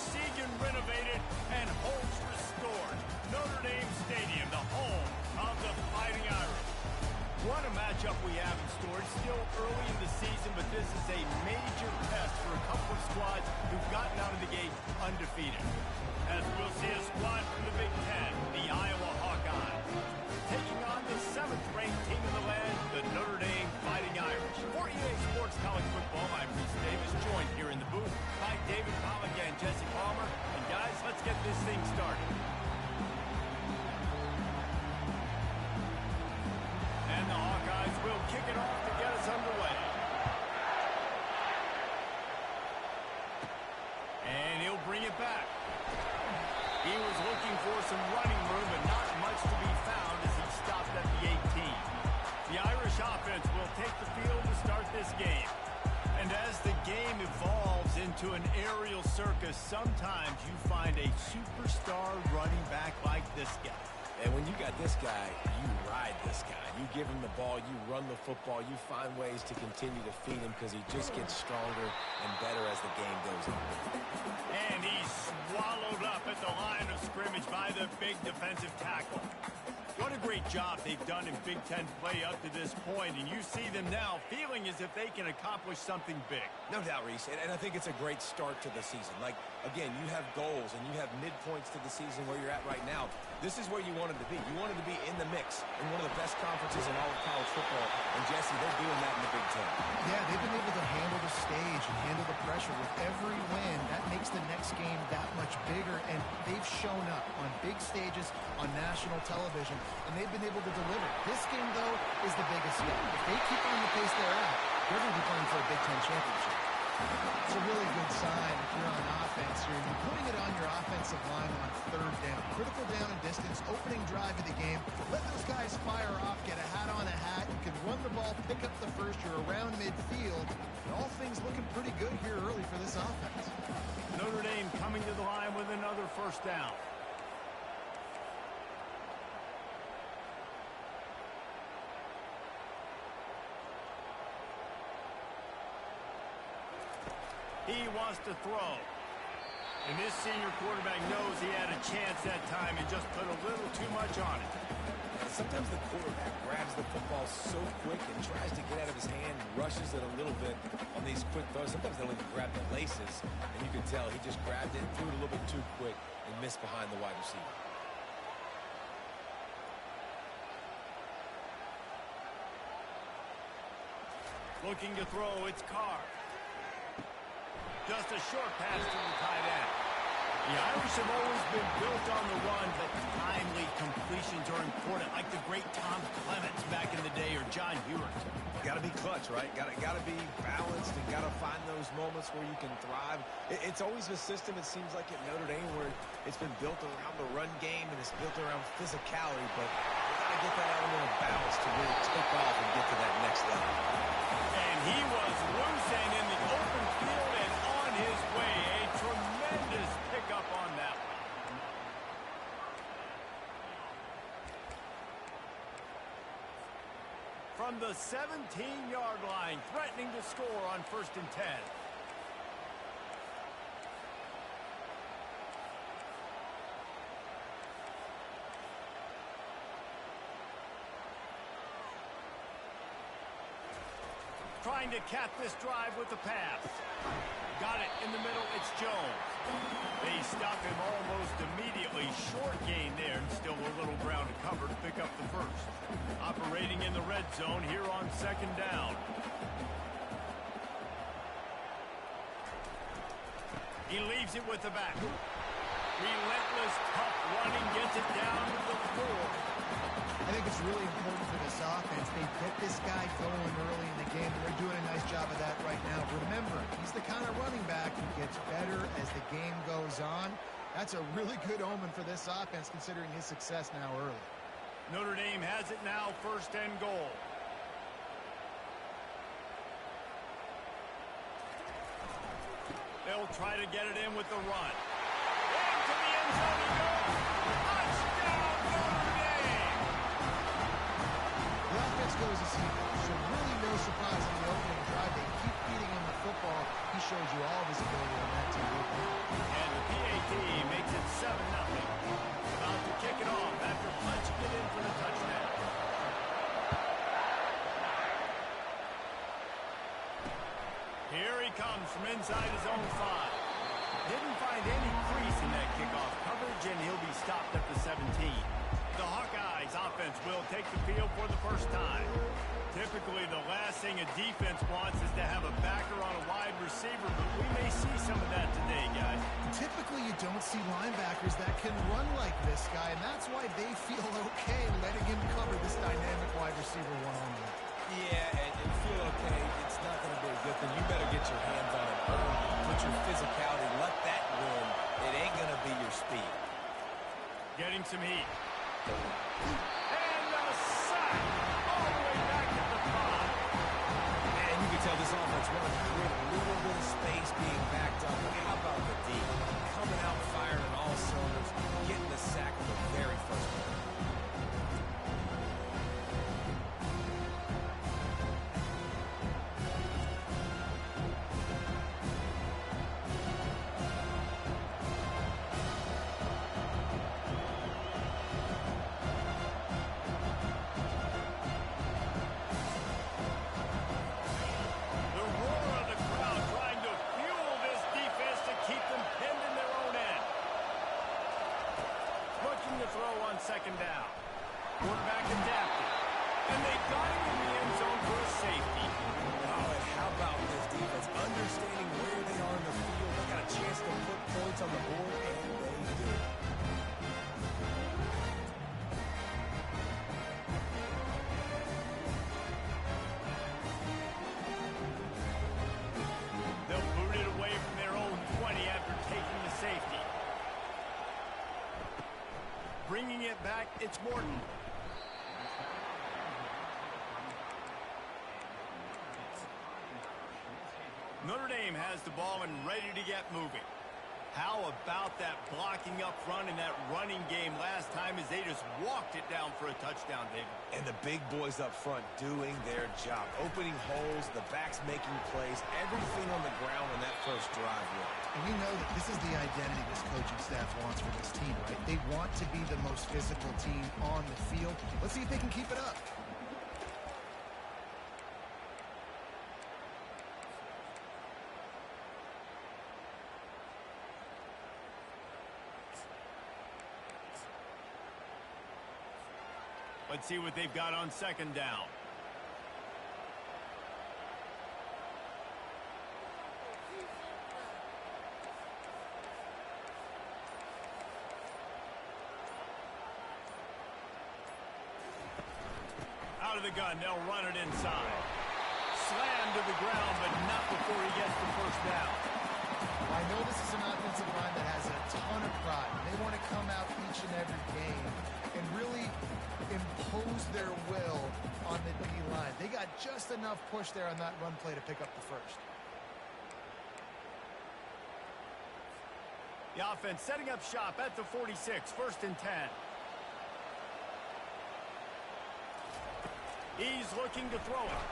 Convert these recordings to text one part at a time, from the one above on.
Muskegon renovated and Holtz restored. Notre Dame Stadium, the home of the Fighting Irish. What a matchup we have in store. It's still early in the season, but this is a major test for a couple of squads who've gotten out of the gate undefeated. As we'll see a squad from the Big Ten, the Iowa Hawkeyes, taking on the 7th-ranked team in the land, the Notre Dame Fighting Irish. For EA Sports College Football, I'm Reese Davis, joined here in the booth by David Pollack and Jesse Palmer. And guys, let's get this thing started. And the Hawkeyes will kick it off to get us underway. And he'll bring it back. He was looking for some running room, but not much to be found as he stopped at the 18. The Irish offense will take the field to start this game. And as the game evolves into an aerial circus, sometimes you find a superstar running back like this guy. And when you got this guy, you ride this guy. You give him the ball, you run the football, you find ways to continue to feed him because he just gets stronger and better as the game goes on. And he's swallowed up at the line of scrimmage by the big defensive tackle. What a great job they've done in Big Ten play up to this point, and you see them now feeling as if they can accomplish something big. No doubt, Reese, and I think it's a great start to the season. Like, again, you have goals and you have midpoints to the season where you're at right now. This is where you wanted to be. You wanted to be in the mix in one of the best conferences in all of college football, and Jesse, they're doing that in the Big Ten. Yeah, they've been able to handle the stage and handle the pressure with every win. That makes the next game that much bigger, and they've shown up on big stages on national television, and they've been able to deliver. This game, though, is the biggest yet. If they keep on the pace they're at, they're going to be playing for a Big Ten championship. It's a really good sign if you're on offense here. You're putting it on your offensive line on 3rd down. Critical down and distance, opening drive of the game. Let those guys fire off, get a hat on a hat. You can run the ball, pick up the first. You're around midfield. And all things looking pretty good here early for this offense. Notre Dame coming to the line with another 1st down. He wants to throw. And this senior quarterback knows he had a chance that time and just put a little too much on it. Sometimes the quarterback grabs the football so quick and tries to get out of his hand and rushes it a little bit on these quick throws. Sometimes they don't even grab the laces, and you can tell he just grabbed it, threw it a little bit too quick, and missed behind the wide receiver. Looking to throw, it's Carr. Just a short pass to the tight end. The Irish have always been built on the run, but timely completions are important, like the great Tom Clements back in the day or John Hewart. Got to be clutch, right? Got to be balanced and got to find those moments where you can thrive. It's always a system, it seems like, at Notre Dame where it's been built around the run game and it's built around physicality, but you got to get that element of balance to really take off and get to that next level. And he was loose and in the open field and on his way. A tremendous pickup on that one. From the 17-yard line, threatening to score on 1st and 10. Trying to cap this drive with the pass. Got it in the middle, it's Jones. They stop him almost immediately. Short gain there, and still a little ground to cover to pick up the 1st. Operating in the red zone here on 2nd down. He leaves it with the back. Relentless, tough running, gets it down to the 4. I think it's really important for this offense. They get this guy going early in the game, and they're doing a nice job of that right now. Remember, he's the kind of running back who gets better as the game goes on. That's a really good omen for this offense, considering his success now early. Notre Dame has it now, 1st and goal. They'll try to get it in with the run. Into the end zone he goes. Touchdown, Notre Dame! The offense goes as he goes, so really no surprise in the opening drive. They keep feeding him the football. He shows you all of his ability on that team. And the Here he comes from inside his own 5. Didn't find any crease in that kickoff coverage, and he'll be stopped at the 17. The Hawkeyes offense will take the field for the first time. Typically, the last thing a defense wants is to have a backer on a wide receiver, but we may see some of that today, guys. Typically, you don't see linebackers that can run like this guy, and that's why they feel okay letting him cover this dynamic wide receiver one-on-one. Yeah, and feel okay, it's not going to be a good thing. You better get your hands on it early. Put your physicality, let that win. It ain't going to be your speed. Getting some heat. And a sack all the way back to the 5. And you can tell this offense wanted to create a little bit of space being backed up. But how about the D? Coming out firing on all cylinders, getting the sack on the very first one. Second down. Quarterback adapted. And they got him in the end zone for a safety. Oh, and how about this defense? Understanding where they are in the field. They got a chance to put points on the board, and they did. They'll boot it away from their own 20 after taking the safety. Bringing it back, it's Morton. Notre Dame has the ball and ready to get moving. How about that blocking up front in that running game last time as they just walked it down for a touchdown, David? And the big boys up front doing their job. Opening holes, the backs making plays, everything on the ground when that first drive worked. And we know that this is the identity this coaching staff wants for this team, right? They want to be the most physical team on the field. Let's see if they can keep it up. Let's see what they've got on second down. Out of the gun, they'll run it inside. Slammed to the ground, but not before he gets the first down. Well, I know this is an offensive line that has a ton of pride. They want to come out each and every game and really impose their will on the D-line. They got just enough push there on that run play to pick up the first. The offense setting up shop at the 46, 1st and 10. He's looking to throw it.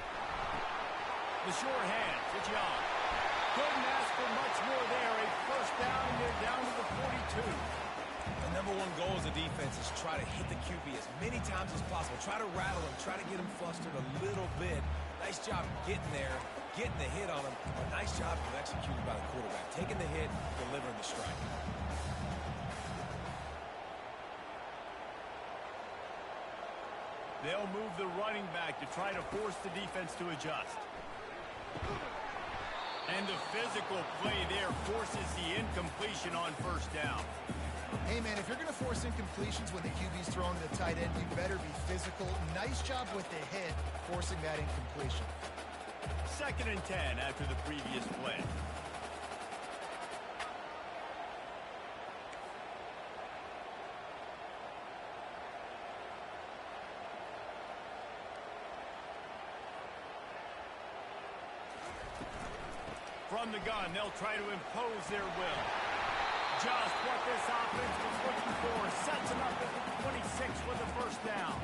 The sure hands, it's Young. Couldn't ask for much more there. A first down, and they're down to the 42. The number one goal as a defense is try to hit the QB as many times as possible. Try to rattle him, try to get him flustered a little bit. Nice job getting there, getting the hit on him. A nice job executed by the quarterback. Taking the hit, delivering the strike. They'll move the running back to try to force the defense to adjust. And the physical play there forces the incompletion on first down. Hey, man, if you're going to force incompletions when the QB's throwing to the tight end, you better be physical. Nice job with the hit, forcing that incompletion. 2nd and 10 after the previous play. From the gun, they'll try to impose their will. Just what this offense was looking for. Sets them up at the 26 for the first down.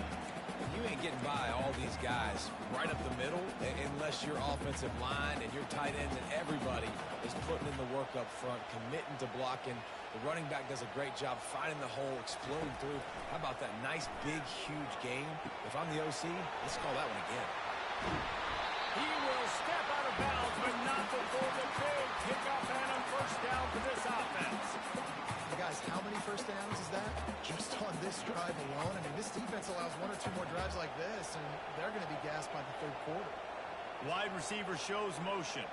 You ain't getting by all these guys right up the middle unless your offensive line and your tight end and everybody is putting in the work up front, committing to blocking. The running back does a great job finding the hole, exploding through. How about that nice, big, huge game? If I'm the OC, let's call that one again. He will step out of bounds, but not before 2 more drives like this, and they're going to be gassed by the third quarter. Wide receiver shows motion.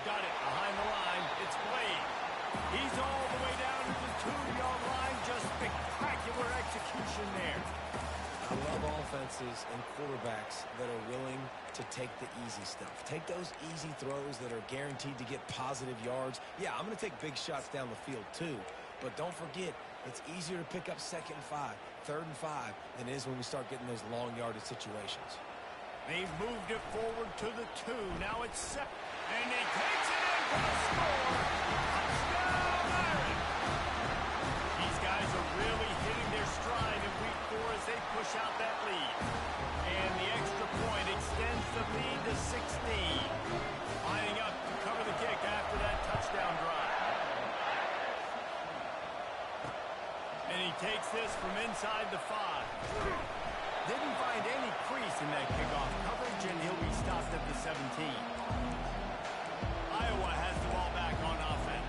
Got it behind the line. It's Blade. He's all the way down to the 2-yard line. Just spectacular execution there. I love offenses and quarterbacks that are willing to take the easy stuff. Take those easy throws that are guaranteed to get positive yards. Yeah, I'm going to take big shots down the field too. But don't forget, it's easier to pick up 2nd and 5, 3rd and 5 than it is when we start getting those long yardage situations. They've moved it forward to the 2. Now it's set. And he takes it in for the score. Touchdown, Iron. These guys are really hitting their stride in week 4 as they push out that lead. And the extra point extends the lead to 16. Lining up to cover the kick after that touchdown drive. And he takes this from inside the 5. Didn't find any crease in that kickoff coverage, and he'll be stopped at the 17. Iowa has the ball back on offense.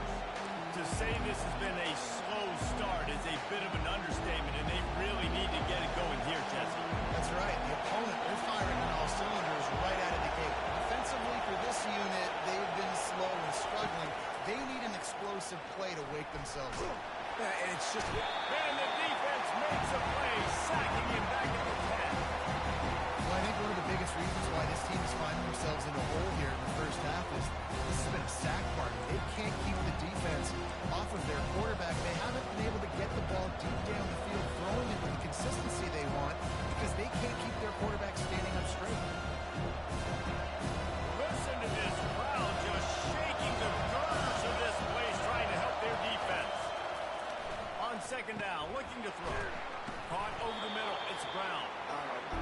To say this has been a slow start is a bit of an understatement, and they really need to get it going here, Jesse. That's right. The opponent, they're firing on all cylinders right out of the gate. Offensively for this unit, they've been slow and struggling. They need an explosive play to wake themselves up. Yeah, and it's just... And the defense makes a play, sacking him back at the 10. Well, I think one of the biggest reasons why this team is finding themselves in a hole here in the first half is this has been a sack party. They can't keep the defense off of their quarterback. They haven't been able to get the ball deep down the field, throwing it with the consistency they want because they can't keep their quarterback standing up straight. Listen to this crowd just shaking the girders of this place, trying to help their defense. On 2nd down, looking to throw. Caught over the middle. It's Brown.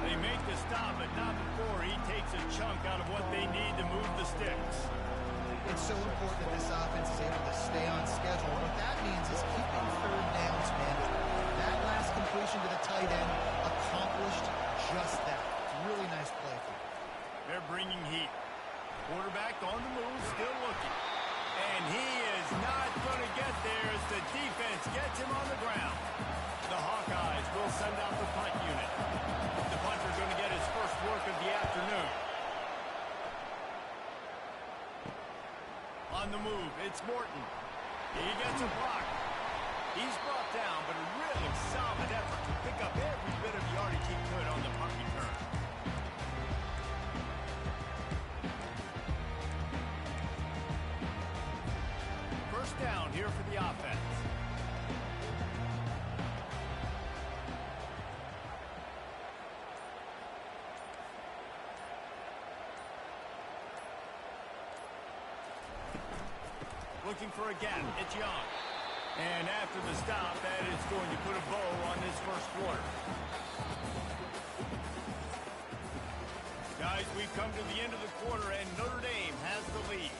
They make the stop, but not before he takes a chunk out of what they need to move the sticks. It's so important that this offense is able to stay on schedule. What that means is keeping 3rd downs manageable. That last completion to the tight end accomplished just that. It's a really nice play for them. They're bringing heat. Quarterback on the move, still looking. And he is not going to get there as the defense gets him on the ground. The Hawkeyes will send out the punt unit. The punter going to get his first work of the afternoon. On the move, it's Morton. He gets a block. He's brought down, but a really solid effort to pick up every bit of yardage he could on the punt return. First down here for the offense. Looking for a gap. It's Young. And after the stop, that is going to put a bow on this first quarter. Guys, we've come to the end of the quarter, and Notre Dame has the lead.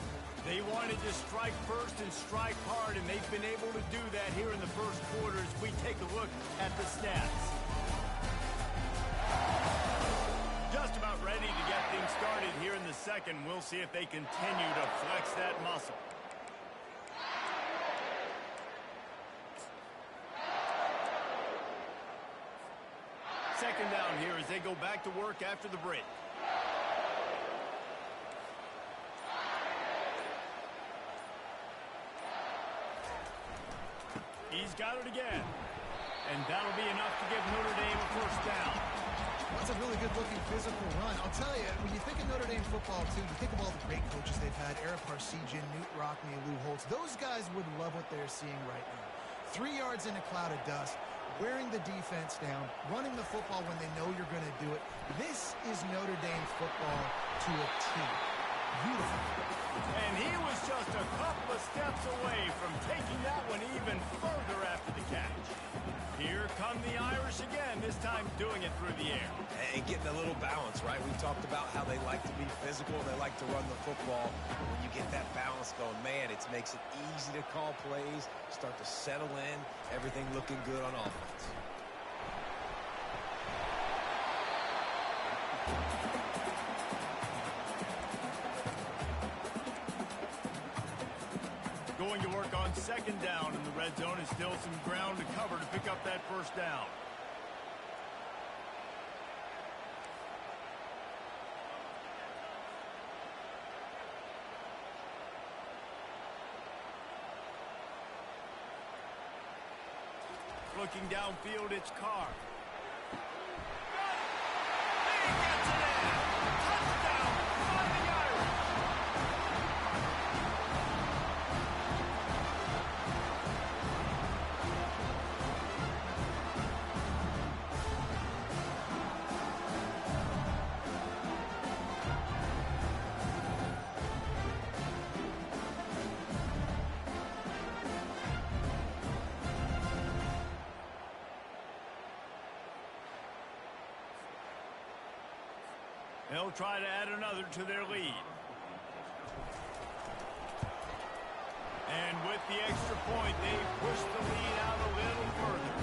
They wanted to strike first and strike hard, and they've been able to do that here in the first quarter as we take a look at the stats. Just about ready to get things started here in the second. We'll see if they continue to flex that muscle. Second down here as they go back to work after the break. He's got it again. And that'll be enough to give Notre Dame a first down. That's a really good-looking physical run. I'll tell you, when you think of Notre Dame football, too, you think of all the great coaches they've had, Ara Parseghian, Newt Rockne, Lou Holtz. Those guys would love what they're seeing right now. 3 yards in a cloud of dust, wearing the defense down, running the football when they know you're going to do it. This is Notre Dame football to a T. Beautiful. And he was just a couple of steps away from taking that one even further after the catch. Here come the Irish again, this time doing it through the air. And getting a little balance, right? We talked about how they like to be physical, they like to run the football. When you get that balance going, man, it makes it easy to call plays, start to settle in, everything looking good on offense. going to work on second down in the red zone, and still some ground to cover to pick up that first down. Looking downfield, it's Carr. He gets it in. Touchdown, Fighting Irish. They'll try to add another to their lead. And with the extra point, they push the lead out a little further.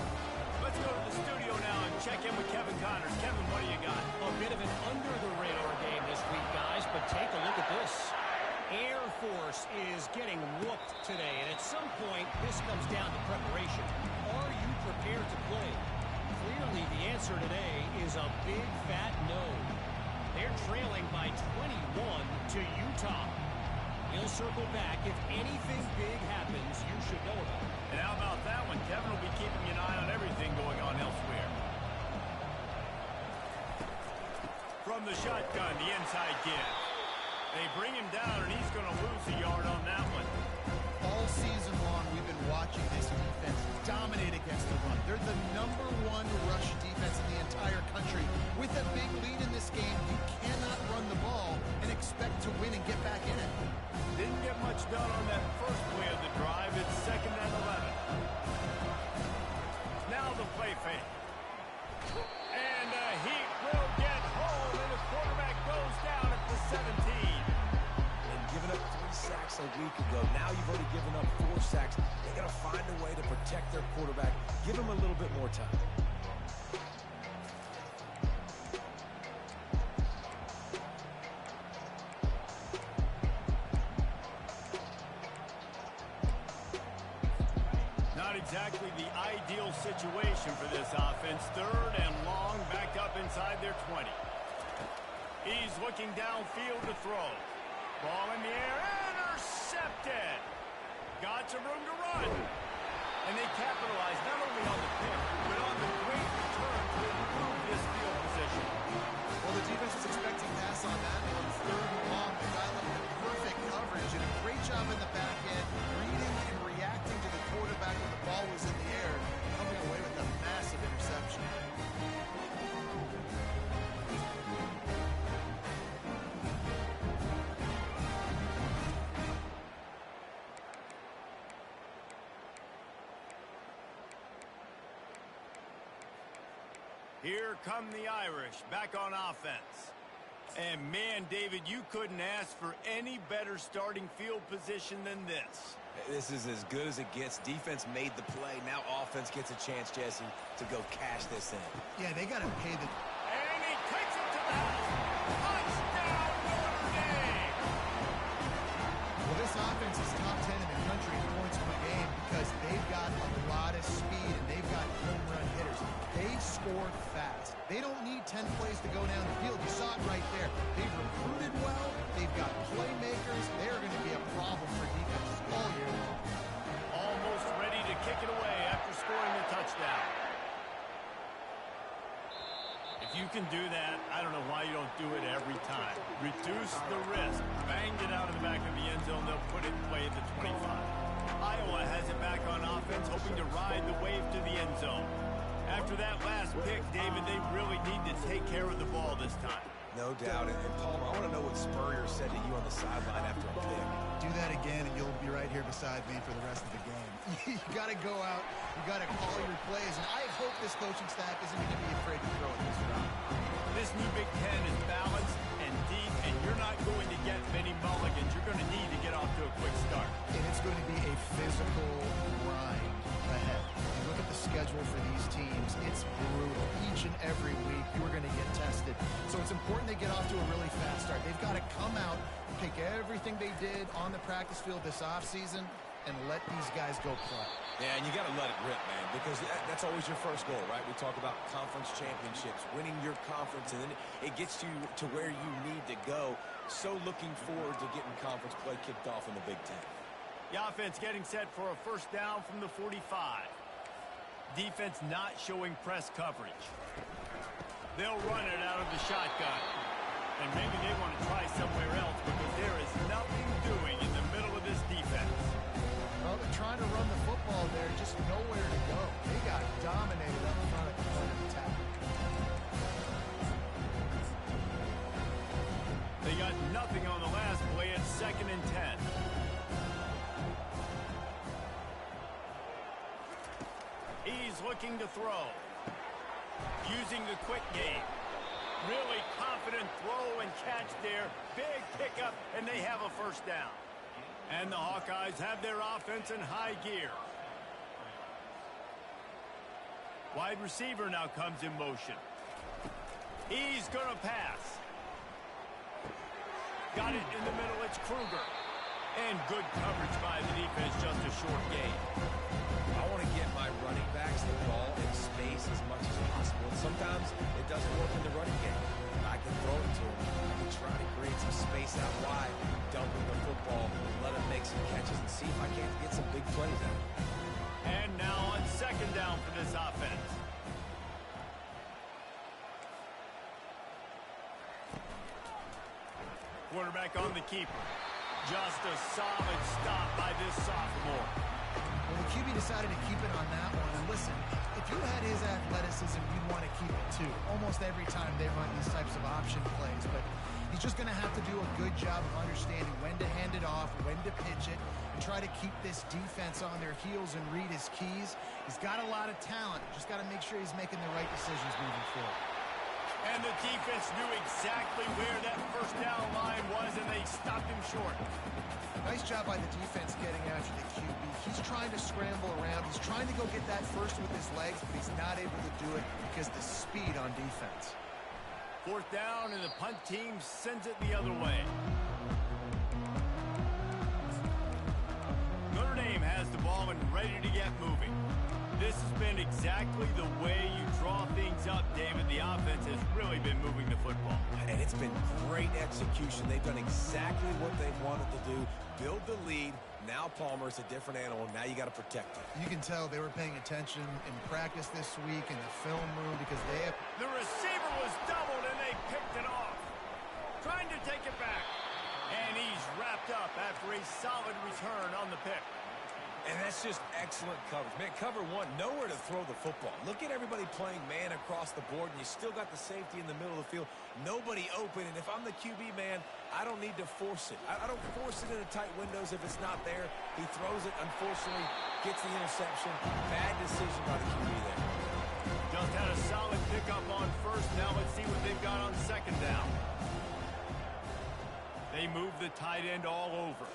Let's go to the studio now and check in with Kevin Connors. Kevin, what do you got? A bit of an under-the-radar game this week, guys, but take a look at this. Air Force is getting whooped today, and at some point, this comes down to preparation. Are you prepared to play? Clearly, the answer today is a big, fat no. They're trailing by 21 to Utah. He'll circle back. If anything big happens, you should know about it. And how about that one? Kevin will be keeping an eye on everything going on elsewhere. From the shotgun, the inside give. They bring him down, and he's going to lose a yard on that one. All season long, we've been watching this defense dominate against the run. They're the #1 rush defense in the entire country. With a big lead in this game, you cannot run the ball and expect to win and get back in it. Didn't get much done on that first play of the drive. It's 2nd and 11. Now the play fake. And he will get home, and the quarterback goes down at the 17. And giving up 3 sacks a week ago. Now you've already given up 4 sacks. They got to find a way to protect their quarterback. Give him a little bit more time. Not exactly the ideal situation for this offense. 3rd and long, back up inside their 20. He's looking downfield to throw. Ball in the air, intercepted. Got some room to run. And they capitalize not only on the pick, but on the great return to improve this field position. Well, the defense was expecting pass on that one. 3rd and long, they dialed up perfect coverage and a great job in the back end, reading and reacting to the quarterback when the ball was in the air, coming away with a massive interception. Here come the Irish, back on offense. And man, David, you couldn't ask for any better starting field position than this. This is as good as it gets. Defense made the play. Now offense gets a chance, Jesse, to go cash this in. Yeah, they got to pay the... And he takes it to the house. Touchdown, Notre Dame! Well, this offense is top 10 in the country in points per game because they've got a lot of speed and they've got home run hitters. They score fast. They don't need 10 plays to go down the field. You saw it right there. They've recruited well. They've got playmakers. They are going to be a problem for defenses all year long. Almost ready to kick it away after scoring the touchdown. If you can do that, I don't know why you don't do it every time. Reduce the risk. Banged it out of the back of the end zone. They'll put it in play at the 25. Iowa has it back on offense, hoping to ride the wave to the end zone. After that last pick, David, they really need to take care of the ball this time. No doubt. And Palmer, I want to know what Spurrier said to you on the sideline after a pick. Do that again, and you'll be right here beside me for the rest of the game. You got to go out. You got to call your plays. And I hope this coaching staff isn't going to be afraid to throw it this round. This new Big Ten is balanced and deep, and you're not going to get many mulligans. You're going to need to get off to a quick start. And it's going to be a physical grind ahead. You look at the schedule for these teams, it's brutal. Each and every week, you are going to get tested. So it's important they get off to a really fast start. They've got to come out, take everything they did on the practice field this offseason, and let these guys go play. Yeah, and you got to let it rip, man, because that's always your first goal, right? We talk about conference championships, winning your conference, and then it gets you to where you need to go. So looking forward to getting conference play kicked off in the Big Ten. The offense getting set for a first down from the 45. Defense not showing press coverage. They'll run it out of the shotgun. And maybe they want to try somewhere else because there is nothing doing in the middle of this defense. Well, they're trying to run the football there, just nowhere to go. They got dominated up front at the point of attack. They got nothing on the last play at 2nd and 10. He's looking to throw. Using the quick game. Really confident throw and catch there. Big pickup, and they have a first down. And the Hawkeyes have their offense in high gear. Wide receiver now comes in motion. He's going to pass. Got it in the middle. It's Kruger. And good coverage by the defense, just a short gain. I want to get my running backs the ball in space as much as possible. And sometimes it doesn't work in the running game. I can throw it to them. I can try to create some space out wide, dump him the football, let him make some catches, and see if I can't get some big plays out. And now on 2nd down for this offense. Quarterback on the keeper. Just a solid stop by this sophomore. Well, the QB decided to keep it on that one. And listen, if you had his athleticism, you'd want to keep it too. Almost every time they run these types of option plays. But he's just going to have to do a good job of understanding when to hand it off, when to pitch it, and try to keep this defense on their heels and read his keys. He's got a lot of talent. Just got to make sure he's making the right decisions moving forward. And the defense knew exactly where that first down line was, and they stopped him short. Nice job by the defense getting after the QB. He's trying to scramble around. He's trying to go get that first with his legs, but he's not able to do it because of the speed on defense. 4th down, and the punt team sends it the other way. Notre Dame has the ball and ready to get moving. This has been exactly the way you draw things up, David. The offense has really been moving the football. And it's been great execution. They've done exactly what they wanted to do. Build the lead. Now Palmer's a different animal. Now you got to protect him. You can tell they were paying attention in practice this week in the film room because they have... The receiver was doubled, and they picked it off. Trying to take it back. And he's wrapped up after a solid return on the pick. And that's just excellent coverage. Man, cover one, nowhere to throw the football. Look at everybody playing man across the board, and you still got the safety in the middle of the field. Nobody open, and if I'm the QB, man, I don't need to force it. I don't force it into tight windows if it's not there. He throws it, unfortunately, gets the interception. Bad decision by the QB there. Just had a solid pickup on first. Now let's see what they've got on 2nd down. They move the tight end all over.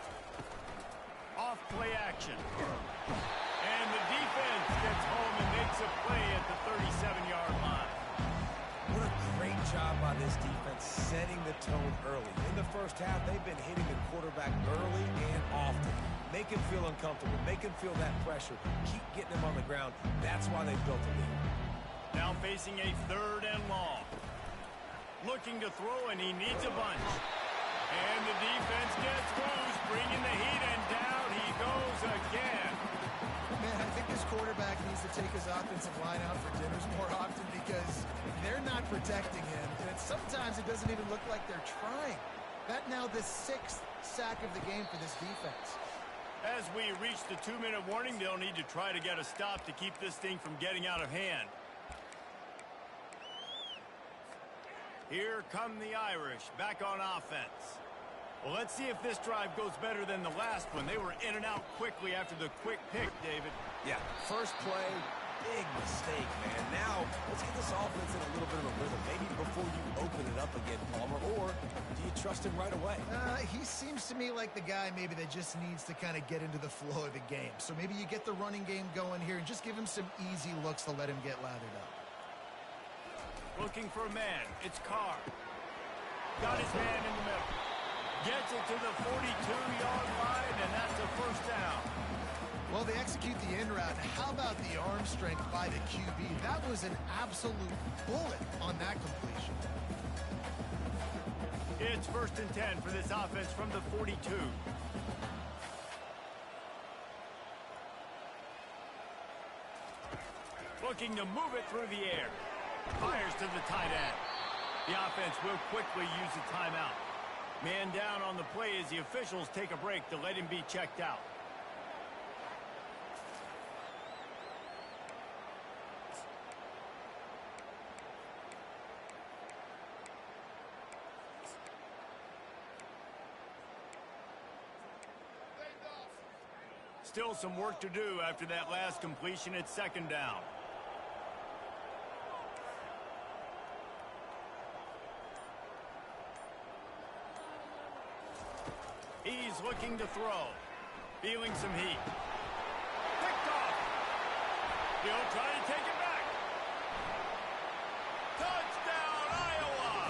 Off play action. And the defense gets home and makes a play at the 37-yard line. What a great job by this defense setting the tone early. In the first half, they've been hitting the quarterback early and often. Make him feel uncomfortable. Make him feel that pressure. Keep getting him on the ground. That's why they built the lead. Now facing a 3rd and long. Looking to throw, and he needs a bunch. And the defense gets loose, bringing the heat, and down he goes again. Man, I think this quarterback needs to take his offensive line out for dinners more often because they're not protecting him. And sometimes it doesn't even look like they're trying. That now the 6th sack of the game for this defense. As we reach the 2-minute warning, they'll need to try to get a stop to keep this thing from getting out of hand. Here come the Irish, back on offense. Well, let's see if this drive goes better than the last one. They were in and out quickly after the quick pick, David. Yeah, first play, big mistake, man. Now, let's get this offense in a little bit of a rhythm. Maybe before you open it up again, Palmer, or do you trust him right away? He seems to me like the guy maybe that just needs to kind of get into the flow of the game. So maybe you get the running game going here and just give him some easy looks to let him get lathered up. Looking for a man. It's Carr. Got his man in the middle. Gets it to the 42-yard line, and that's a first down. Well, they execute the in route. How about the arm strength by the QB? That was an absolute bullet on that completion. It's 1st and 10 for this offense from the 42. Looking to move it through the air. Fires to the tight end. The offense will quickly use a timeout. Man down on the play as the officials take a break to let him be checked out. Still some work to do after that last completion at 2nd down. He's looking to throw. Feeling some heat. Picked off. He'll try to take it back. Touchdown, Iowa!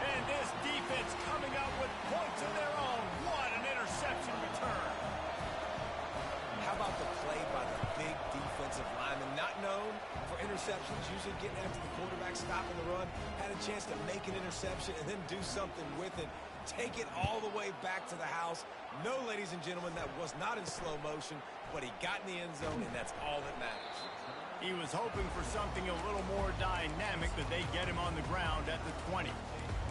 And this defense coming out with points of their own. What an interception return. How about the play by the big defensive lineman? Not known for interceptions, usually getting after the quarterback, stopping the run. Had a chance to make an interception and then do something with it. Take it all the way back to the house. No, ladies and gentlemen, that was not in slow motion, but he got in the end zone, and that's all that matters. He was hoping for something a little more dynamic, but they get him on the ground at the 20.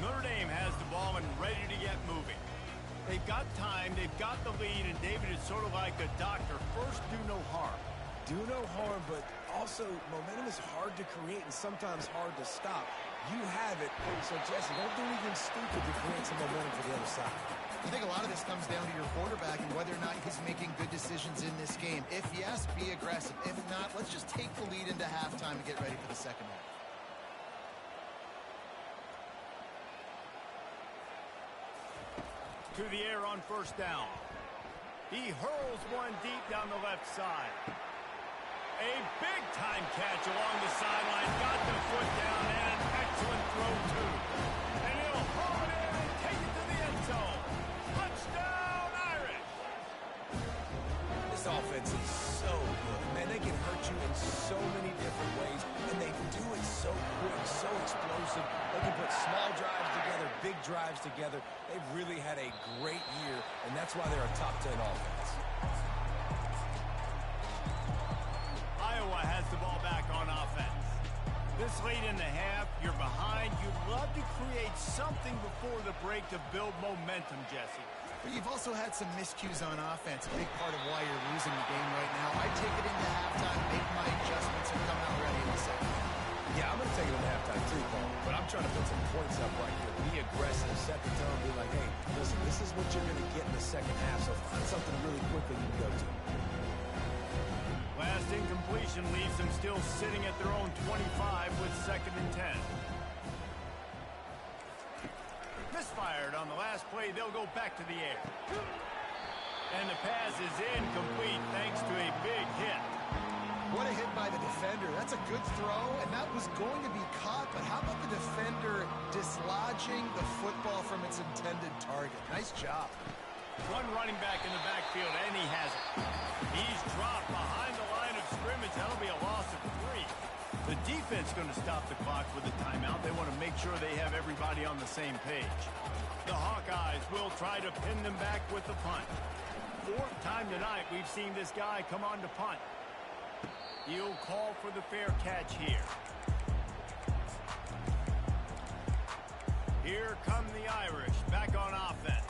Notre Dame has the ball and ready to get moving. They've got time, they've got the lead, and David is sort of like a doctor. First, do no harm. Do no harm, but also momentum is hard to create and sometimes hard to stop. You have it, so Jesse, don't do anything stupid to create some momentum for the other side. I think a lot of this comes down to your quarterback and whether or not he's making good decisions in this game. If yes, be aggressive. If not, let's just take the lead into halftime and get ready for the second half. To the air on 1st down. He hurls one deep down the left side. A big-time catch along the sideline. Got the foot down and an excellent throw, too. And he'll haul it in and take it to the end zone. Touchdown, Irish! This offense is so good. Man, they can hurt you in so many different ways, and they do it so quick, so explosive. They can put small drives together, big drives together. They've really had a great year, and that's why they're a top 10 offense. Iowa has the ball back on offense. This late in the half, you're behind. You'd love to create something before the break to build momentum, Jesse. But you've also had some miscues on offense, a big part of why you're losing the game right now. I take it into halftime, make my adjustments, and come out ready in the second half. Yeah, I'm going to take it into halftime too, Paul. But I'm trying to put some points up right here. Be aggressive, set the tone, be like, hey, listen, this is what you're going to get in the second half, so find something really quickly you can go to. Last incompletion leaves them still sitting at their own 25 with 2nd and 10. Misfired on the last play. They'll go back to the air. And the pass is incomplete thanks to a big hit. What a hit by the defender. That's a good throw, and that was going to be caught, but how about the defender dislodging the football from its intended target? Nice job. One running back in the backfield, and he has it. He's dropped behind the line of scrimmage. That'll be a loss of 3. The defense going to stop the clock with a timeout. They want to make sure they have everybody on the same page. The Hawkeyes will try to pin them back with the punt. 4th time tonight we've seen this guy come on to punt. He'll call for the fair catch here. Here come the Irish back on offense.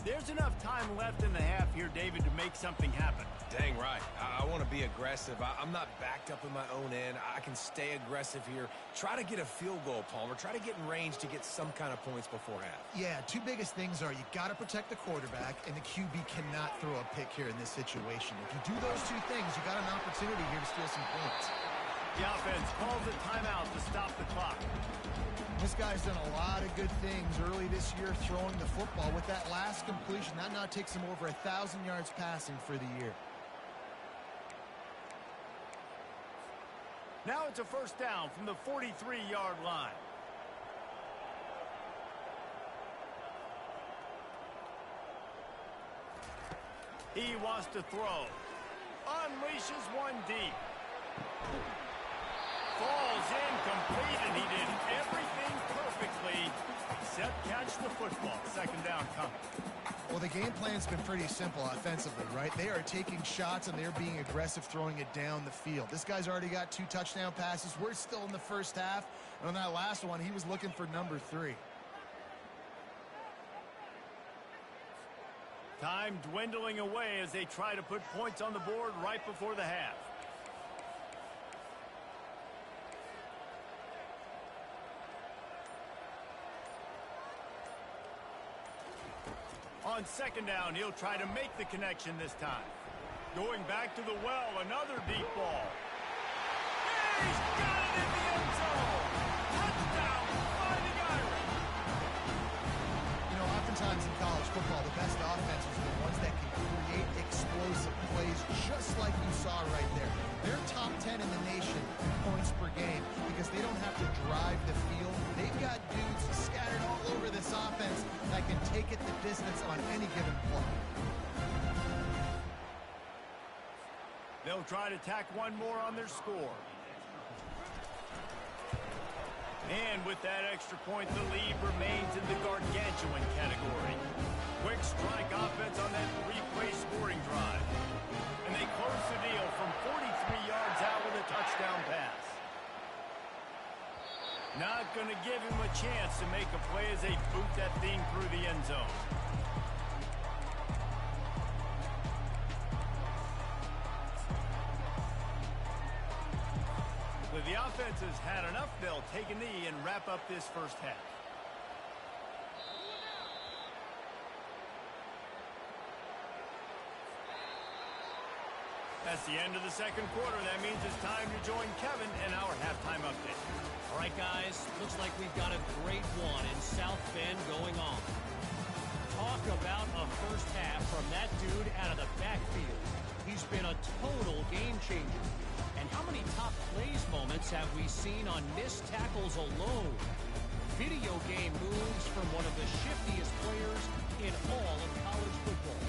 There's enough time left in the half here, David, to make something happen. Dang right. I want to be aggressive. I'm not backed up in my own end. I can stay aggressive here. Try to get a field goal, Palmer. Try to get in range to get some kind of points before half. Yeah, 2 biggest things are you got to protect the quarterback, and the QB cannot throw a pick here in this situation. If you do those 2 things, you got an opportunity here to steal some points. The offense calls a timeout to stop the clock. This guy's done a lot of good things early this year throwing the football. With that last completion, that now takes him over 1,000 yards passing for the year. Now it's a 1st down from the 43-yard line. He wants to throw. Unleashes one deep. Falls incomplete, and he did everything perfectly except catch the football. Second down coming. Well, the game plan's been pretty simple offensively, right? They are taking shots, and they're being aggressive, throwing it down the field. This guy's already got 2 touchdown passes. We're still in the first half. And on that last one, he was looking for number 3. Time dwindling away as they try to put points on the board right before the half. On second down, he'll try to make the connection this time. Going back to the well, another deep ball. He's got it in the end zone. Touchdown, Fighting Irish. You know, oftentimes in college football, the best offenses are the ones that can create explosive plays, just like you saw right there. They're top 10 in the nation in points per game because they don't have to drive the field. They've got dudes scattered all over this offense that can take it the distance on any given play. They'll try to tack one more on their score. And with that extra point, the lead remains in the gargantuan category. Quick strike offense on that 3-play scoring drive. And they close the deal from 43 yards out with a touchdown pass. Not going to give him a chance to make a play as they boot that thing through the end zone. If the offense has had enough, they'll take a knee and wrap up this first half. That's the end of the second quarter. That means it's time to join Kevin in our halftime update. All right, guys, looks like we've got a great one in South Bend going on. Talk about a first half from that dude out of the backfield. He's been a total game changer. And how many top plays moments have we seen on missed tackles alone? Video game moves from one of the shiftiest players in all of college football.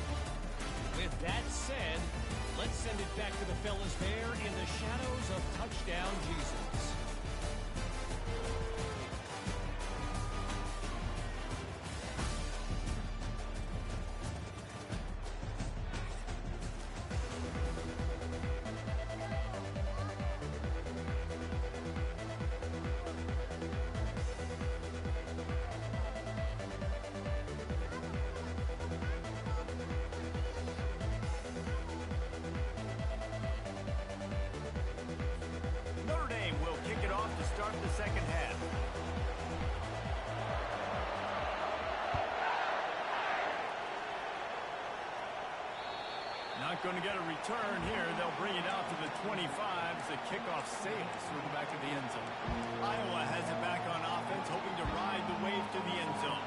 With that said, let's send it back to the fellas there in the shadows of Touchdown Jesus. Second half. Not going to get a return here. They'll bring it out to the 25 as the kickoff sails through the back of the end zone. Iowa has it back on offense, hoping to ride the wave to the end zone.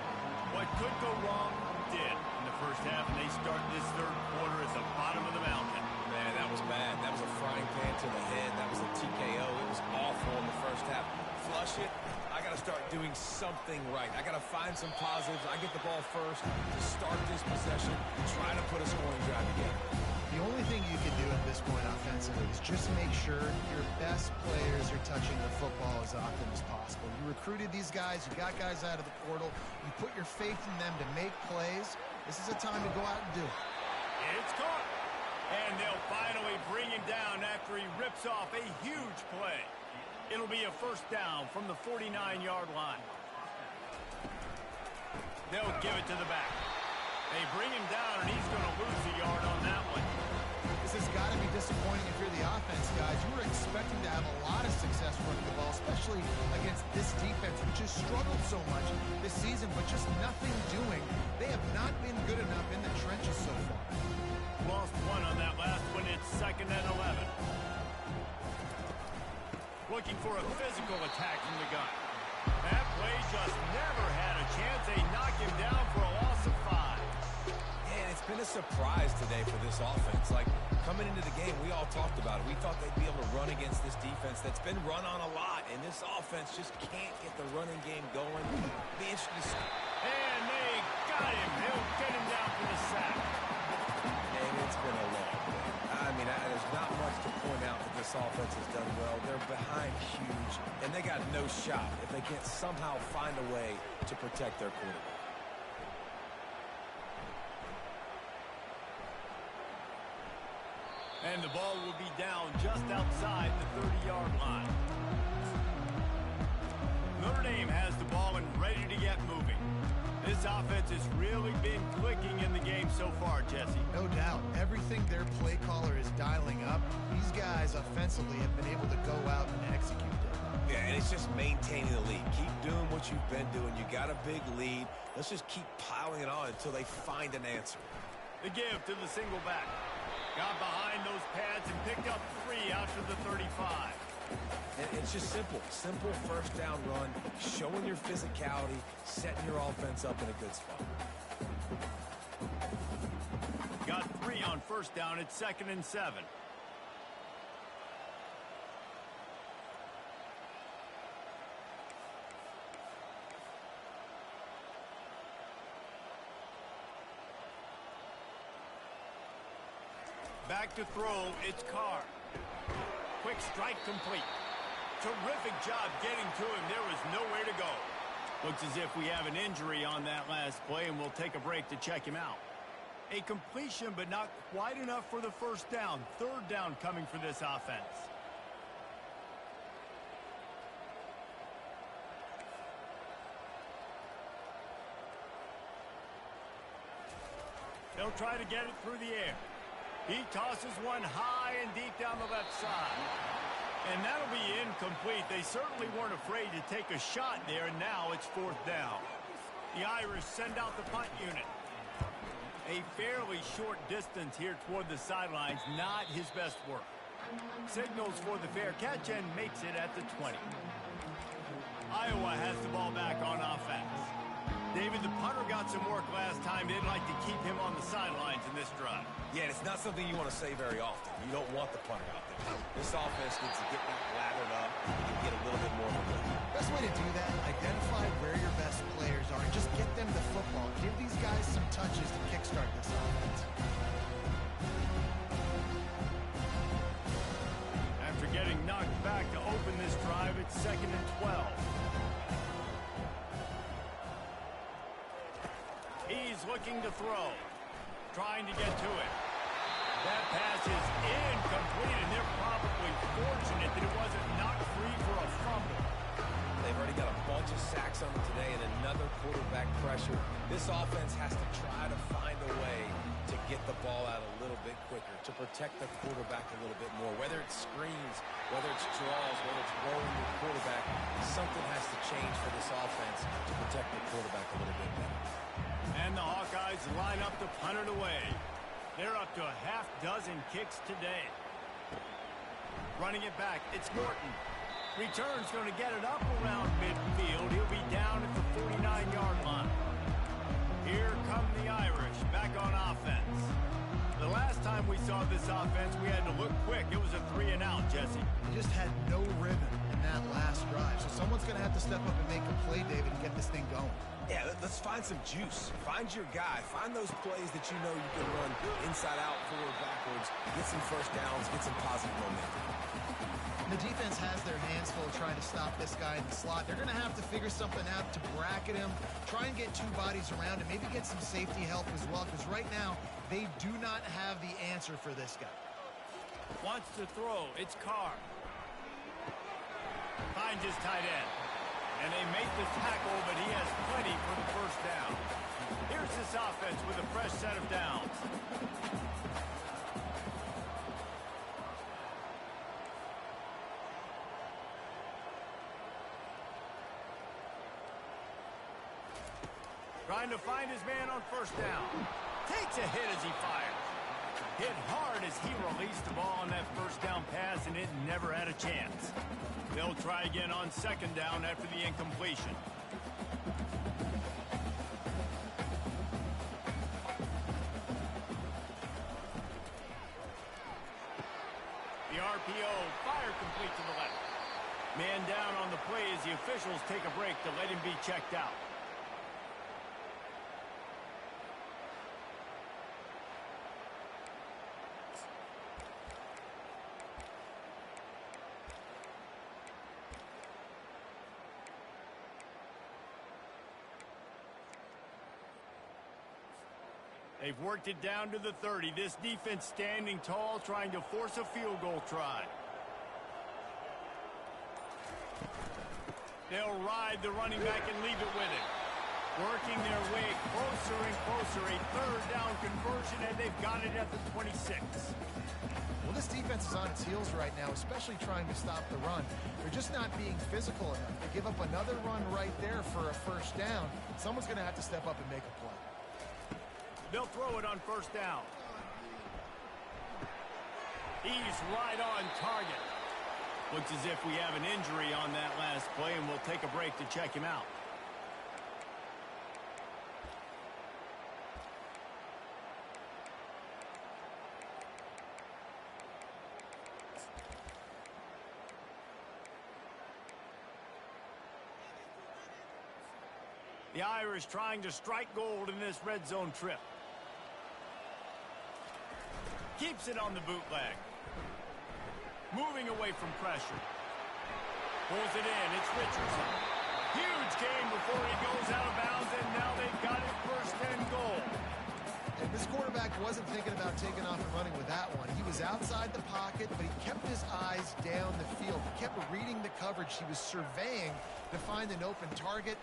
What could go wrong did in the first half, and they start this third quarter at the bottom of the mountain. Man, that was bad. That was a frying pan to the head. That was a TKO. It was awful in the first half. Flush it. I got to start doing something right. I got to find some positives. I get the ball first to start this possession, try to put a scoring drive together. The only thing you can do at this point offensively is just make sure your best players are touching the football as often as possible. You recruited these guys. You got guys out of the portal. You put your faith in them to make plays. This is a time to go out and do it. It's caught. And they'll finally bring him down after he rips off a huge play. It'll be a first down from the 49-yard line. They'll give it to the back. They bring him down, and he's going to lose a yard on that one. This has got to be disappointing if you're the offense, guys. You were expecting to have a lot of success running the ball, especially against this defense, which has struggled so much this season, but just nothing doing. They have not been good enough in the trenches so far. Lost one on that last one. It's second and 11. Looking for a physical attack from the gun. That play just never had a chance. They knock him down for a loss of 5. And it's been a surprise today for this offense. Like, coming into the game, we all talked about it. We thought they'd be able to run against this defense that's been run on a lot, and this offense just can't get the running game going. Be interesting to see. And they got him. He'll get him down for the sack. And it's this offense has done well. They're behind huge, and they got no shot if they can't somehow find a way to protect their quarterback. And the ball will be down just outside the 30-yard line. Notre Dame has the ball and ready to get moving. This offense has really been clicking in the game so far, Jesse. No doubt. Everything their play caller is dialing up, these guys offensively have been able to go out and execute it. Yeah, and it's just maintaining the lead. Keep doing what you've been doing. You got a big lead. Let's just keep piling it on until they find an answer. The give to the single back. Got behind those pads and picked up 3 out to the 35. And it's just simple. Simple first down run, showing your physicality, setting your offense up in a good spot. Got 3 on first down at 2nd and 7. Back to throw, it's Carr. Quick strike complete. Terrific job getting to him. There was nowhere to go. Looks as if we have an injury on that last play, and we'll take a break to check him out. A completion, but not quite enough for the first down. 3rd down coming for this offense. They'll try to get it through the air. He tosses one high and deep down the left side. And that'll be incomplete. They certainly weren't afraid to take a shot there, and now it's 4th down. The Irish send out the punt unit. A fairly short distance here toward the sidelines, not his best work. Signals for the fair catch and makes it at the 20. Iowa has the ball back on offense. David, the punter got some work last time. They'd like to keep him on the sidelines in this drive. Yeah, it's not something you want to say very often. You don't want the punter out there. This offense needs to get back lathered up and get a little bit more momentum. Best way to do that, identify where your best players are and just get them the football. Give these guys some touches to kickstart this offense. After getting knocked back to open this drive, it's 2nd and 12. He's looking to throw. Trying to get to it. That pass is incomplete, and they're probably fortunate that it wasn't knocked free for a fumble. They've already got a bunch of sacks on them today and another quarterback pressure. This offense has to try to find a way to get the ball out a little bit quicker, to protect the quarterback a little bit more. Whether it's screens, whether it's draws, whether it's rolling your quarterback, something has to change for this offense to protect the quarterback a little bit better. And the Hawkeyes line up to punt it away. They're up to a half-dozen kicks today. Running it back, it's Norton. Return's going to get it up around midfield. He'll be down at the 49-yard line. Here come the Irish back on offense. The last time we saw this offense, we had to look quick. It was a 3-and-out, Jesse. They just had no rhythm in that last drive. So someone's going to have to step up and make a play, David, and get this thing going. Yeah, let's find some juice. Find your guy. Find those plays that you know you can run inside out, forward, backwards. Get some first downs. Get some positive momentum. And the defense has their hands full trying to stop this guy in the slot. They're going to have to figure something out to bracket him, try and get 2 bodies around him, maybe get some safety help as well, because right now they do not have the answer for this guy. Wants to throw. It's Carr. Finds his tight end. And they make the tackle, but he has plenty for the first down. Here's this offense with a fresh set of downs. Trying to find his man on first down. Takes a hit as he fires. Hit hard as he released the ball on that first down pass, and it never had a chance. They'll try again on second down after the incompletion. The RPO, fire complete to the left. Man down on the play as the officials take a break to let him be checked out. They've worked it down to the 30. This defense standing tall, trying to force a field goal try. They'll ride the running back and leave it with him. Working their way closer and closer. A third down conversion, and they've got it at the 26. Well, this defense is on its heels right now, especially trying to stop the run. They're just not being physical enough. They give up another run right there for a first down. Someone's going to have to step up and make a play. They'll throw it on first down. He's right on target. Looks as if we have an injury on that last play, and we'll take a break to check him out. The Irish trying to strike gold in this red zone trip. Keeps it on the bootleg. Moving away from pressure. Pulls it in. It's Richardson. Huge gain before he goes out of bounds, and now they've got it first and goal. And this quarterback wasn't thinking about taking off and running with that one. He was outside the pocket, but he kept his eyes down the field. He kept reading the coverage. He was surveying to find an open target.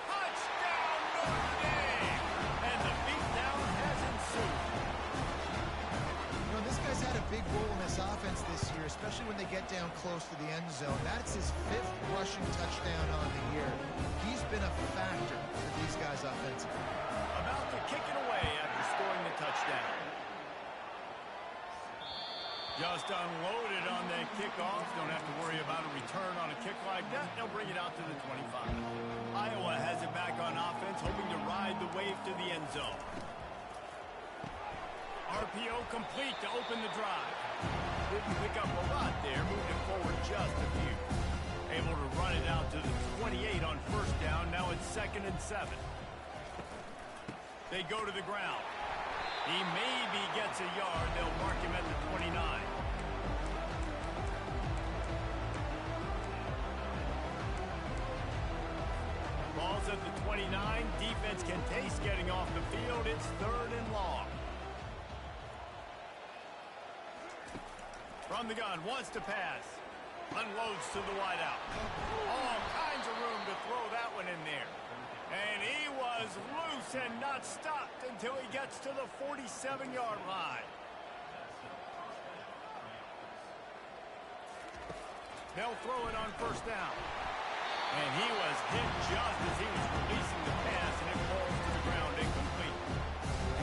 Touchdown, Notre Dame! And the beatdown has ensued. You know, this guy's had a big role in this offense this year, especially when they get down close to the end zone. That's his 5th rushing touchdown on the year. He's been a factor for these guys offensively. About to kick it away after scoring the touchdown. Just unloaded on that kickoff. Don't have to worry about a return on a kick like that. They'll bring it out to the 25. Iowa has it back on offense, hoping to ride the wave to the end zone. RPO complete to open the drive. Didn't pick up a lot there, moved it forward just a few. Able to run it out to the 28 on first down. Now it's 2nd and 7. They go to the ground. He maybe gets a yard. They'll mark him at the 29. Ball's at the 29. Defense can taste getting off the field. It's 3rd and long. From the gun, wants to pass. Unloads to the wideout. All kinds of room to throw that one in there. And he was loose and not stopped until he gets to the 47-yard line. They'll throw it on first down. And he was hit just as he was releasing the pass, and it falls to the ground incomplete.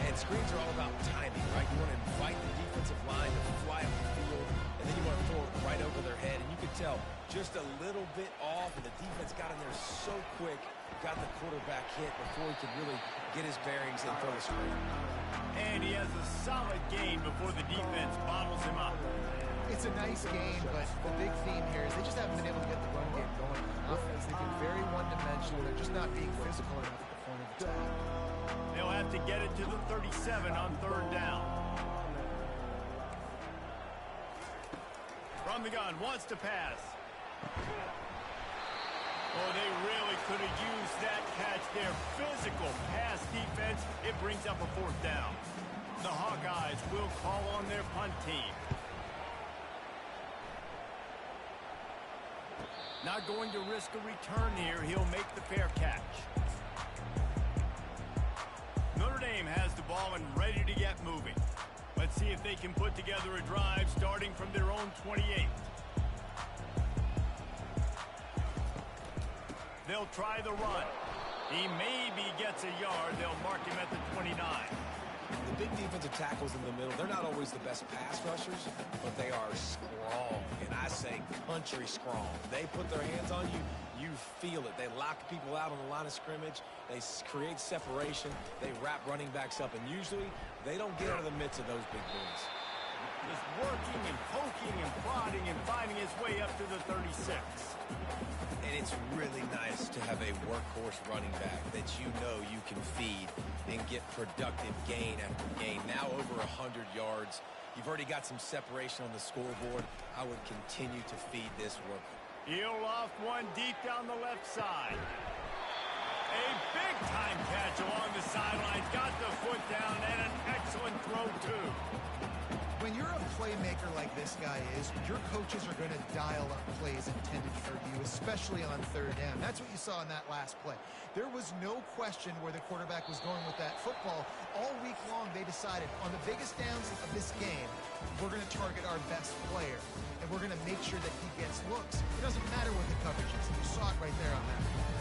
And screens are all about timing, right? You want to invite the defensive line to fly up the field, and then you want to throw it right over their head. And you can tell just a little bit off, and the defense got in there so quick, got the quarterback hit before he could really get his bearings and throw the screen. And he has a solid gain before the defense bottles him up. It's a nice game, but the big theme here is they just haven't been able to get the run game going on offense. They've been very one-dimensional. They're just not being physical enough at the point of attack. They'll have to get it to the 37 on 3rd down. From the gun, wants to pass. Oh, they really could have used that catch there. Physical pass defense. It brings up a 4th down. The Hawkeyes will call on their punt team. Not going to risk a return here. He'll make the fair catch. Notre Dame has the ball and ready to get moving. Let's see if they can put together a drive starting from their own 28. They'll try the run. He maybe gets a yard. They'll mark him at the 29. The big defensive tackles in the middle, they're not always the best pass rushers, but they are strong, and I say country strong. They put their hands on you, you feel it. They lock people out on the line of scrimmage. They create separation. They wrap running backs up, and usually they don't get out of the midst of those big boys. Just working and poking and prodding and finding his way up to the 36. And it's really nice to have a workhorse running back that you know you can feed and get productive gain after gain. Now over 100 yards. You've already got some separation on the scoreboard. I would continue to feed this worker. He'll loft one deep down the left side. A big-time catch along the sidelines, got the foot down, and an excellent throw, too. When you're a playmaker like this guy is, your coaches are going to dial up plays intended for you, especially on third down. That's what you saw in that last play. There was no question where the quarterback was going with that football. All week long, they decided on the biggest downs of this game, we're going to target our best player, and we're going to make sure that he gets looks. It doesn't matter what the coverage is. You saw it right there on that.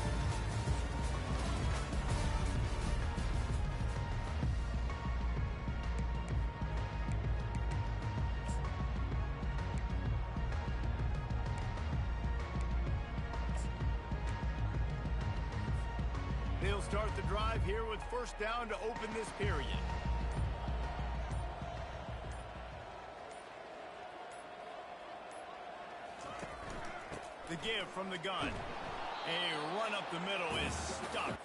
He'll start the drive here with first down to open this period. The give from the gun. A run up the middle is stuck.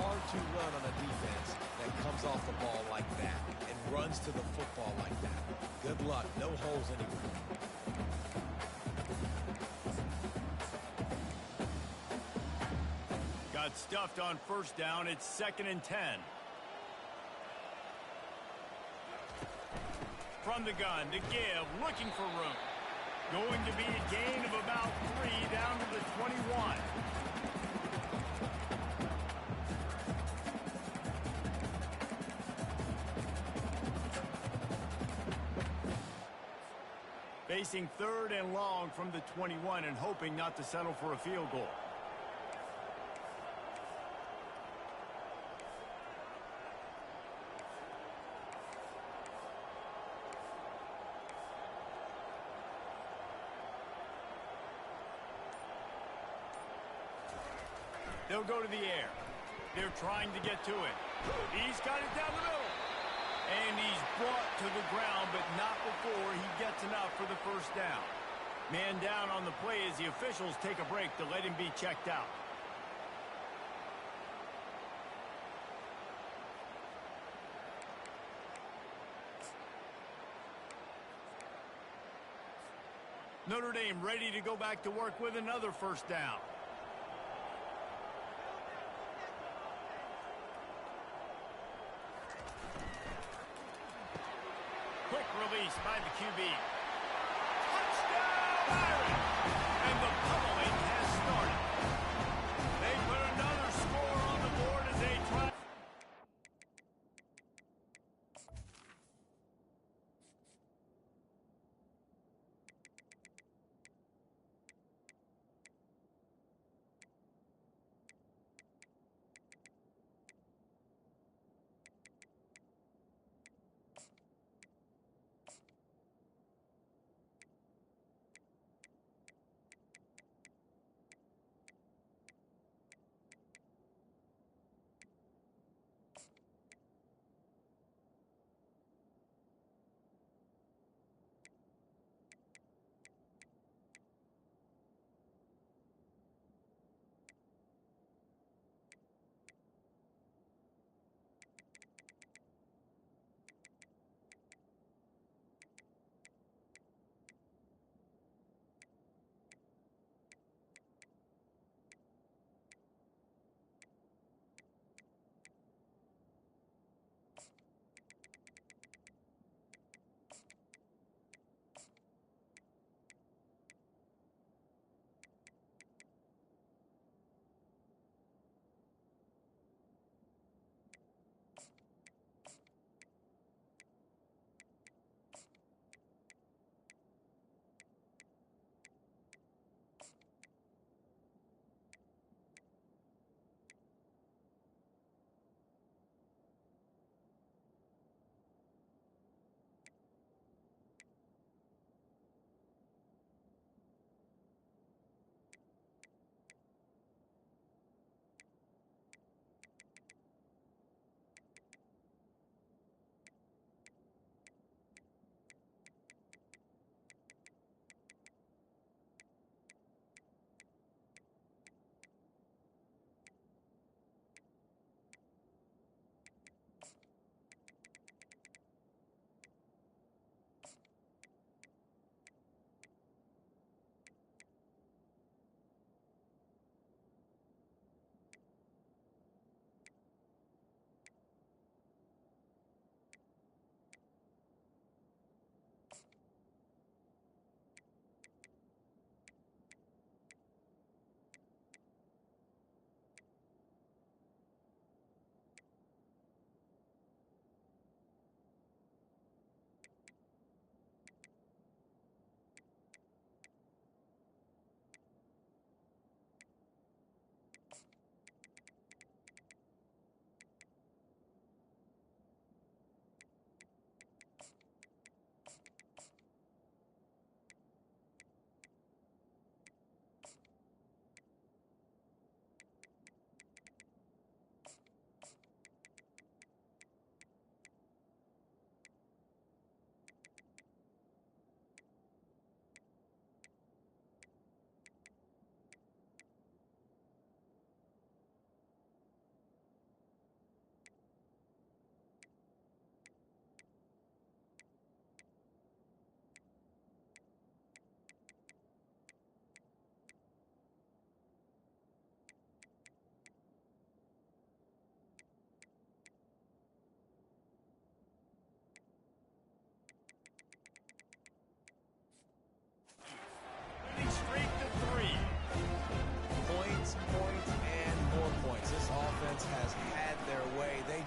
hard to run on a defense that comes off the ball like that and runs to the football like that. Good luck. No holes anywhere. Got stuffed on first down. It's 2nd and 10. From the gun to give, looking for room. Going to be a gain of about 3 down to the 21. Facing 3rd and long from the 21 and hoping not to settle for a field goal. They'll go to the air. They're trying to get to it. He's got it down the middle. And he's brought to the ground, but not before he gets enough for the first down. Man down on the play as the officials take a break to let him be checked out. Notre Dame ready to go back to work with another first down. Quick release by the QB. Touchdown, Irish! And the pummeling has started. They put another score on the board as they try.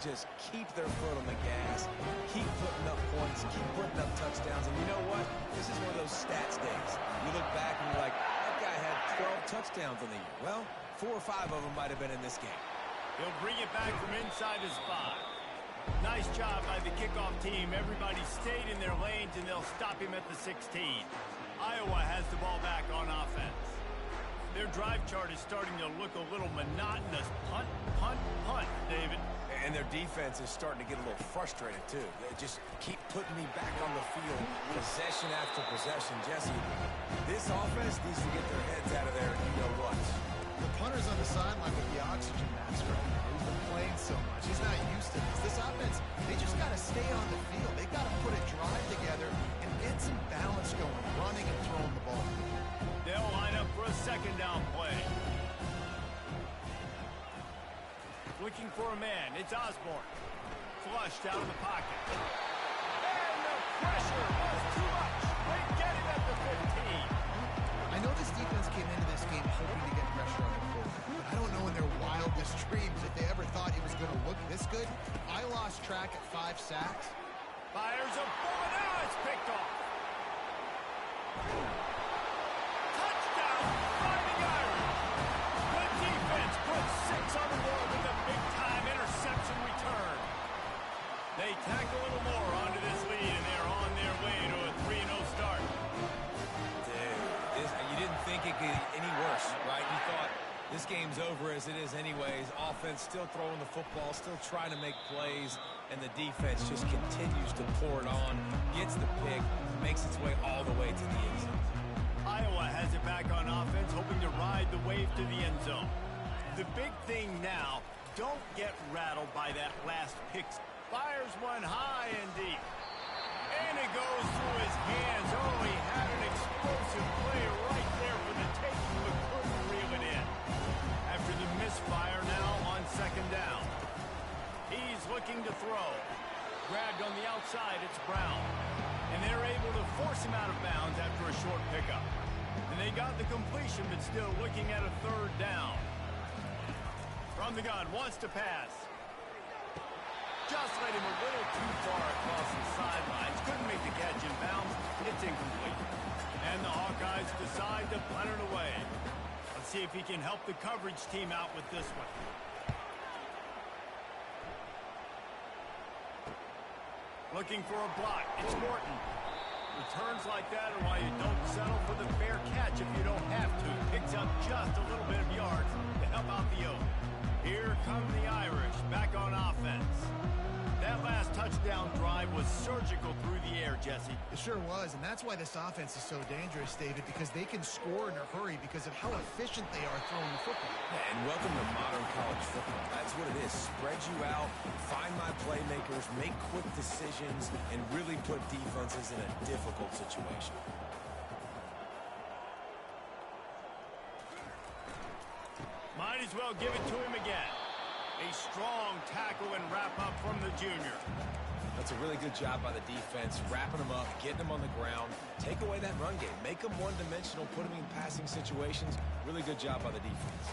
just keep their foot on the gas, keep putting up points, keep putting up touchdowns. And you know what? This is one of those stat 4 or 5 of them might have been in this game. He'll bring it back from inside his 5. Nice job by the kickoff team. Everybody stayed in their lanes, and they'll stop him at the 16. Iowa has the ball back on offense. Their drive chart is starting to look a little monotonous. Punt, punt, punt, David. And their defense is starting to get a little frustrated, too. They just keep putting me back on the field, possession after possession. Jesse, this offense needs to get their heads out of there, you know what. The punter's on the sideline with the oxygen mask right now. He's been playing so much. He's not used to this. This offense, they just got to stay on the field. They got to put a drive together and get some balance going, running and throwing the ball. They'll line up for a second down play. Looking for a man. It's Osborne. Flushed out of the pocket. And the pressure was too much. They get him at the 15. I know this defense came into this game hoping to get pressure on the quarterback, but I don't know in their wildest dreams if they ever thought he was going to look this good. I lost track at 5 sacks. Fires a bullet. Now it's picked off. Touchdown, Fighting Irish. The defense puts 6 on the board with a big-time interception return. They tack a little more onto this lead, and they're on their way to a 3-0 start. Dude, you didn't think it could get any worse, right? You thought this game's over as it is anyways. Offense still throwing the football, still trying to make plays, and the defense just continues to pour it on, gets the pick, makes its way all the way to the end zone. Iowa has it back on offense, hoping to ride the wave to the end zone. The big thing now, don't get rattled by that last pick. Fires one high and deep. And it goes through his hands. Oh, he had an explosive play right there for the taking, but couldn't reel it in. After the misfire now on second down. He's looking to throw. Grabbed on the outside, it's Brown. And they're able to force him out of bounds after a short pickup. And they got the completion, but still looking at a third down. From the gun, wants to pass. Just led him a little too far across the sidelines. Couldn't make the catch in bounds. It's incomplete. And the Hawkeyes decide to punt it away. Let's see if he can help the coverage team out with this one. Looking for a block. It's Morton. Returns like that are why you don't settle for the fair catch if you don't have to. Picks up just a little bit of yards to help out the Oak. Here come the Irish back on offense. That last touchdown drive was surgical through the air, Jesse. It sure was, and that's why this offense is so dangerous, David, because they can score in a hurry because of how efficient they are throwing the football. Yeah, and welcome to modern college football. That's what it is. Spread you out, find my playmakers, make quick decisions, and really put defenses in a difficult situation. Might as well give it to him again. A strong tackle and wrap-up from the junior. That's a really good job by the defense, wrapping them up, getting them on the ground, take away that run game, make them one-dimensional, put them in passing situations. Really good job by the defense.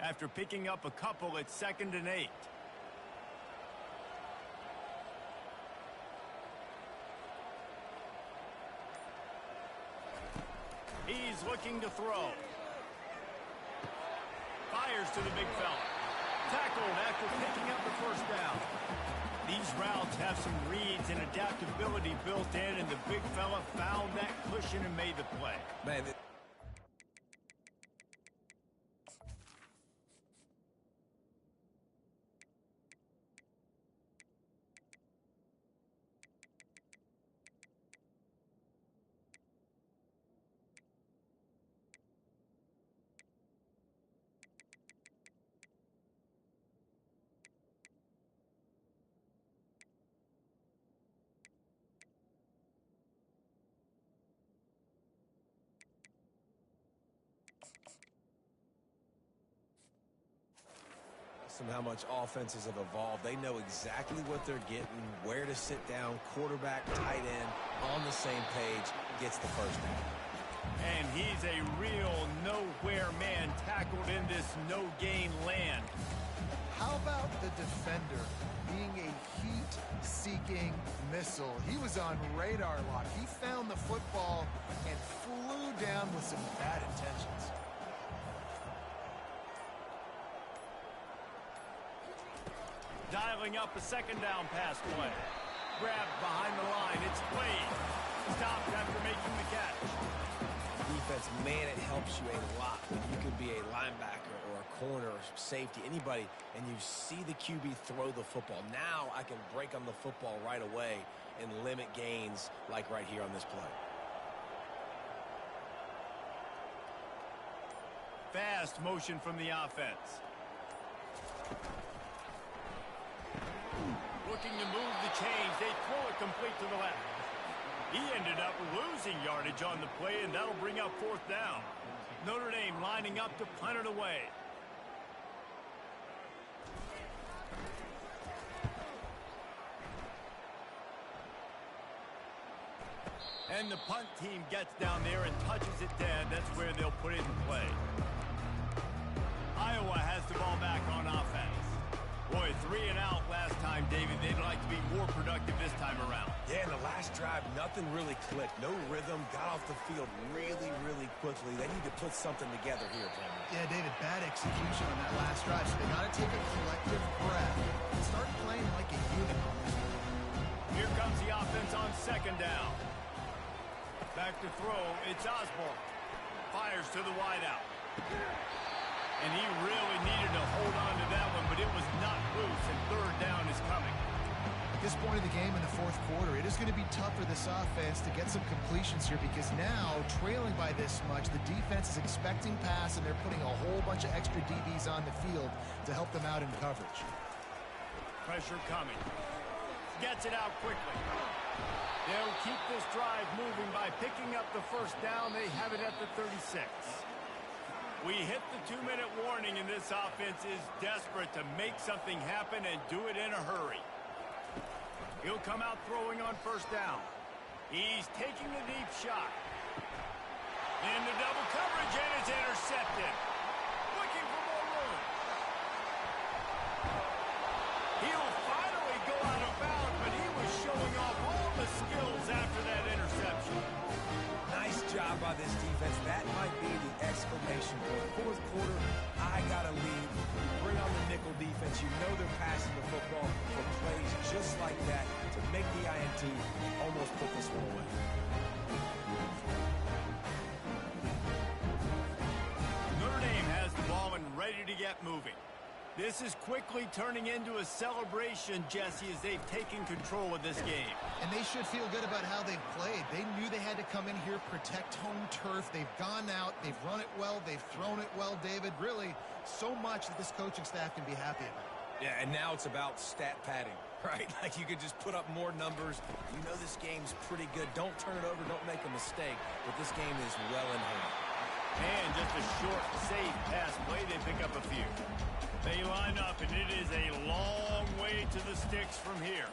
After picking up a couple, it's 2nd and 8. He's looking to throw. Fires to the big fella. Tackled after picking up the first down. These routes have some reads and adaptability built in, and the big fella found that cushion and made the play. Man, how much offenses have evolved. They know exactly what they're getting, where to sit down, quarterback, tight end, on the same page, gets the first down. And he's a real nowhere man tackled in this no-gain land. How about the defender being a heat-seeking missile? He was on radar lock. He found the football and flew down with some bad intentions. Dialing up a second down pass play. Grabbed behind the line. It's Slade. Stopped after making the catch. Defense, man, it helps you a lot when you can be a linebacker or a corner or safety, anybody, and you see the QB throw the football. Now I can break on the football right away and limit gains like right here on this play. Fast motion from the offense. Looking to move the chains. They throw it complete to the left. He ended up losing yardage on the play, and that'll bring up fourth down. Notre Dame lining up to punt it away. And the punt team gets down there and touches it dead. That's where they'll put it in play. Iowa has the ball back on offense. Boy, 3 and out last time, David. They'd like to be more productive this time around. Yeah, in the last drive, nothing really clicked. No rhythm, got off the field really, really quickly. They need to put something together here, Brandon. Yeah, David, bad execution on that last drive. So they got to take a collective breath and start playing like a unit. Here comes the offense on second down. Back to throw, it's Osborne. Fires to the wideout. And he really needed to hold on to that one, but it was not loose, and third down is coming. At this point of the game in the fourth quarter, it is going to be tough for this offense to get some completions here because now, trailing by this much, the defense is expecting pass, and they're putting a whole bunch of extra DBs on the field to help them out in coverage. Pressure coming. Gets it out quickly. They'll keep this drive moving by picking up the first down. They have it at the 36. We hit the 2-minute warning, and this offense is desperate to make something happen and do it in a hurry. He'll come out throwing on first down. He's taking a deep shot. Into double coverage, and it's intercepted. Looking for more room. He'll finally go out of bounds, but he was showing off all the skills after that interception. Nice job by this defense. That might be the exclamation point. Fourth quarter, I got to lead. Bring on the nickel defense. You know they're passing the football for plays just like that to make the INT almost put this one away. Notre Dame has the ball and ready to get moving. This is quickly turning into a celebration, Jesse, as they've taken control of this game. And they should feel good about how they've played. They knew they had to come in here, protect home turf. They've gone out, they've run it well, they've thrown it well, David. Really, so much that this coaching staff can be happy about. Yeah, and now it's about stat padding, right? Like you could just put up more numbers. You know this game's pretty good. Don't turn it over, don't make a mistake. But this game is well in hand. And just a short, safe pass play, they pick up a few. They line up, and it is a long way to the sticks from here.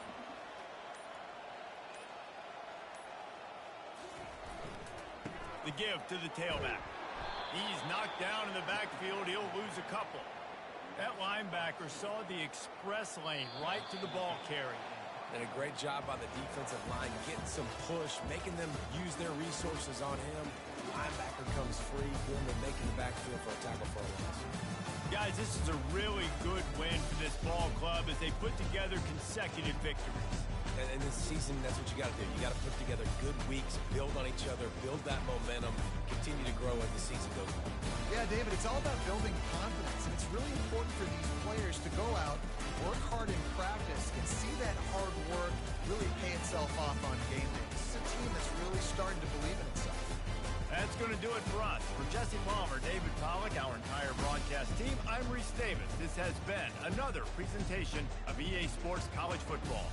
The give to the tailback. He's knocked down in the backfield. He'll lose a couple. That linebacker saw the express lane right to the ball carrier. And a great job by the defensive line, getting some push, making them use their resources on him. Linebacker comes free, doing the making the backfield for a tackle for a loss. Guys, this is a really good win for this ball club as they put together consecutive victories. And this season, that's what you got to do. You got to put together good weeks, build on each other, build that momentum, continue to grow as the season goes on. Yeah, David, it's all about building confidence, and it's really important for these players to go out, work hard in practice, and see that hard work really pay itself off on game day. This is a team that's really starting to believe in itself. That's going to do it for us. For Jesse Palmer, David Pollack, our entire broadcast team, I'm Reese Davis. This has been another presentation of EA Sports College Football.